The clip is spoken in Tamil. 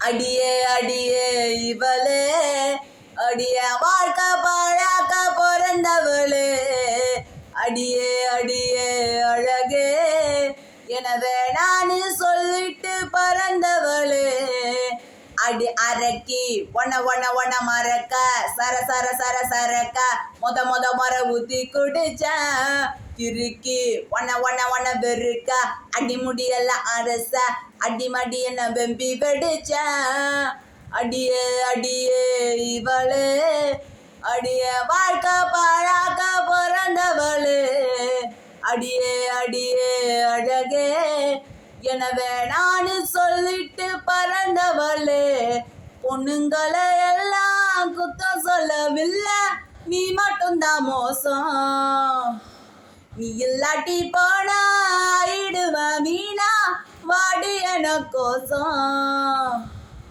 அடியே அடியே இவளே அடிய வாழ்க்கை பாழாக்க பிறந்தவளே அடியே அடியே அழகே எனவே நான் சொல்லிட்டு பறந்தவளே அடி அரக்கி ஒன மறக்க சர சர சர சரக்க மொத மர ஊத்தி குடிச்ச திருக்கி ஒன வெறுக்க அடிமுடியெல்லாம் அரச அடிமடி என்ன வெம்பி வெடிச்ச அடியே அடியே இவளே அடிய வாழ்க்கை பாழாக்க பிறந்தவளே அடியே அடியே அழகே எனவே நான் சொல்லிட்டு பறந்தவளே பொண்ணுங்களை எல்லாம் குத்தம் சொல்லவில்லை நீ மட்டும்தான் மோசம் நீ இல்லாட்டி போனா ஆயிடுவ மீனா வாடி என கோசம்